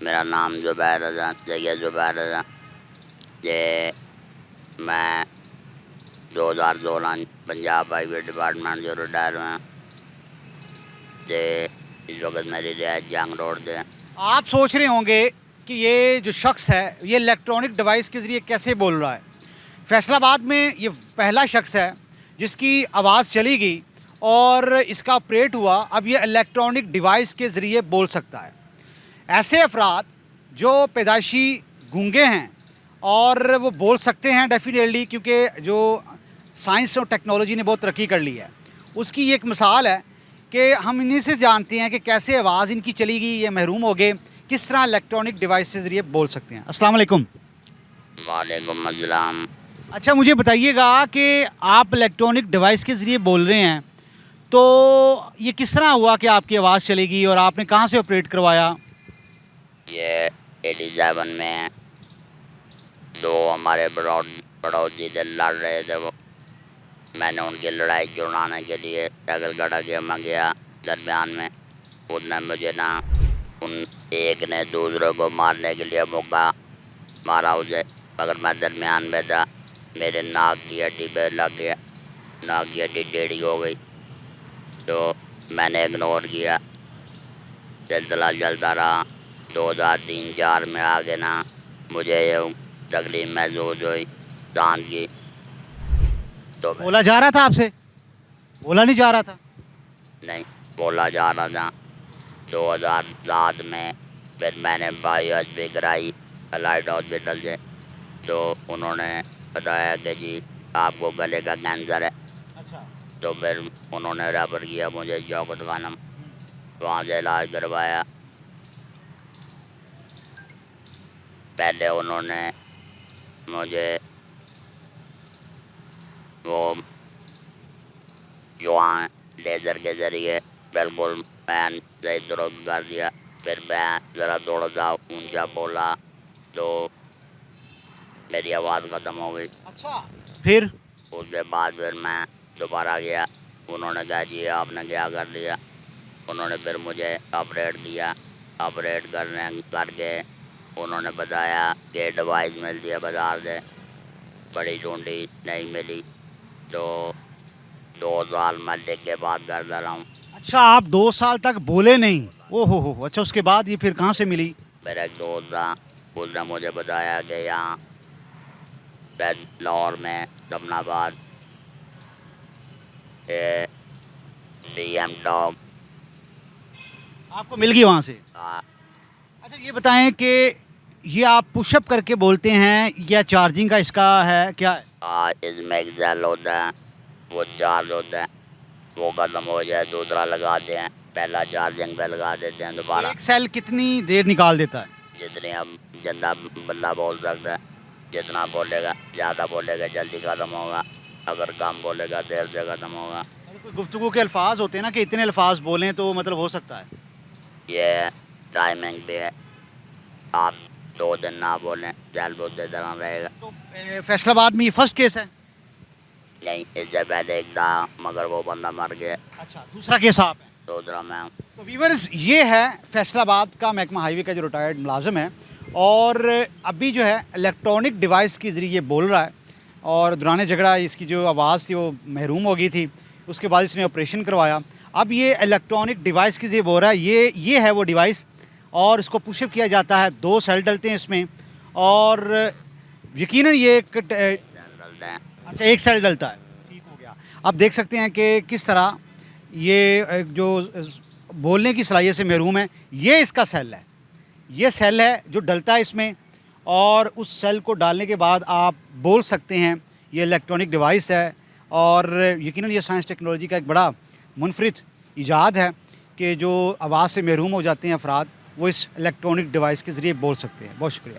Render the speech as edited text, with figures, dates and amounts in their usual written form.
मेरा नाम जुबैर रज़ा सैयद जुबैर रज़ा। ये मैं 2016 पंजाब हाईवे डिपार्टमेंट जो रिटायर हुआ ते इस वक्त मेरी रिहायश जंग रोड से। आप सोच रहे होंगे कि ये जो शख्स है ये इलेक्ट्रॉनिक डिवाइस के ज़रिए कैसे बोल रहा है। फैसलाबाद में ये पहला शख्स है जिसकी आवाज़ चली गई और इसका ऑपरेट हुआ। अब ये इलेक्ट्रॉनिक डिवाइस के ज़रिए बोल सकता है। ऐसे अफराद जो पैदाइशी गूंगे हैं और वो बोल सकते हैं डेफिनेटली, क्योंकि जो साइंस और टेक्नोलॉजी ने बहुत तरक्की कर ली है, उसकी ये एक मिसाल है कि हम इन्हीं से जानते हैं कि कैसे आवाज़ इनकी चली गई, ये महरूम हो गए, किस तरह इलेक्ट्रॉनिक डिवाइस के ज़रिए बोल सकते हैं। अस्सलाम वालेकुम। वालेकुम अस्सलाम। अच्छा, मुझे बताइएगा कि आप इलेक्ट्रॉनिक डिवाइस के ज़रिए बोल रहे हैं, तो ये किस तरह हुआ कि आपकी आवाज़ चलेगी और आपने कहाँ से ऑपरेट करवाया? ये 87 में दो हमारे पड़ोसी से लड़ रहे थे। वो मैंने उनकी लड़ाई छुड़ाने के लिए टगल गड़ा के मैं गया दरमियान में। उसने मुझे ना उन एक ने दूसरे को मारने के लिए मौका मारा उसे, मगर मैं दरमियान में था। मेरे नाक की हड्डी पे लग गया, नाक की हड्डी टेढ़ी हो गई, तो मैंने इग्नोर किया। सिलसिला चलता रहा। 2003-4 में आगे ना मुझे ये तकलीफ महसूस हुई सांस की, तो बोला जा रहा था आपसे? बोला नहीं जा रहा था? नहीं बोला जा रहा था। 2007 में फिर मैंने बायोप्सी कराई अलाइट हॉस्पिटल से, तो उन्होंने बताया कि जी आपको गले का कैंसर है। अच्छा। तो फिर उन्होंने रेफर किया मुझे शौकत खानम, वहाँ से इलाज करवाया। पहले उन्होंने मुझे वो जुआ लेज़र के ज़रिए बिल्कुल पैन सही दुरुस्त कर दिया। फिर मैं ज़रा थोड़ा सा ऊंचा बोला तो मेरी आवाज़ ख़त्म हो गई। अच्छा, फिर? उसके बाद फिर मैं दोबारा गया। उन्होंने कहा जी आपने क्या कर लिया। उन्होंने फिर मुझे ऑपरेट किया। ऑपरेट करके उन्होंने बताया कि डिवाइस मिलती है बाज़ार से, बड़ी ढूंढी नहीं मिली, तो 2 साल मैं लिख के बात करता रहा हूँ। अच्छा, आप 2 साल तक बोले नहीं? ओहो हो! अच्छा, उसके बाद ये फिर कहाँ से मिली? मेरा एक दोस्त था, उसने मुझे बताया कि यहाँ लाहौर में जमनाबाद BM टॉक आपको मिल गई वहाँ से? अच्छा, ये बताएं कि ये आप पुशअप करके बोलते हैं या चार्जिंग का इसका है, क्या है? इसमें एक जेल होता है, वो चार्ज होता है, वो ख़त्म हो जाए दूसरा लगाते हैं, पहला चार्जिंग पे लगा देते हैं दोबारा। एक सेल कितनी देर निकाल देता है? जितने हम जितना बंदा बोल सकता है, जितना बोलेगा, ज़्यादा बोलेगा जल्दी ख़त्म होगा, अगर कम बोलेगा देर से ख़त्म होगा। अरे, कोई गुफ्तगू के अल्फाज होते हैं ना कि इतने अल्फाज बोलें तो मतलब हो सकता है। ये टाइमिंग पे है, आप 2 दिन ना बोलें सेल उसी तरह रहेगा। तो फैसलाबाद में ये फर्स्ट केस है? नहीं, इससे पहले एक था मगर वो बंदा मर गया। अच्छा, दूसरा केस आप है? दूसरा मैं हूँ। तो वीवर्स, ये है फैसलाबाद का महकमा हाईवे का जो रिटायर्ड मुलाजिम है और अभी जो है इलेक्ट्रॉनिक डिवाइस के ज़रिए बोल रहा है। और दौरान झगड़ा इसकी जो आवाज़ थी वो महरूम हो गई थी, उसके बाद इसने ऑपरेशन करवाया। अब ये इलेक्ट्रॉनिक डिवाइस के ज़रिए बोल रहा है। ये है वो डिवाइस और इसको पुशअप किया जाता है, 2 सेल डलते हैं इसमें और यकीनन ये एक डलते हैं। अच्छा, एक सेल डलता है, ठीक हो गया। आप देख सकते हैं कि किस तरह ये जो बोलने की सलाहियत से महरूम है, ये इसका सेल है। ये सेल है जो डलता है इसमें और उस सेल को डालने के बाद आप बोल सकते हैं। ये इलेक्ट्रॉनिक डिवाइस है और यकीनन ये साइंस टेक्नोलॉजी का एक बड़ा मुनफरिद इजाद है कि जो आवाज़ से महरूम हो जाते हैं अफराद, वो इस इलेक्ट्रॉनिक डिवाइस के ज़रिए बोल सकते हैं। बहुत शुक्रिया।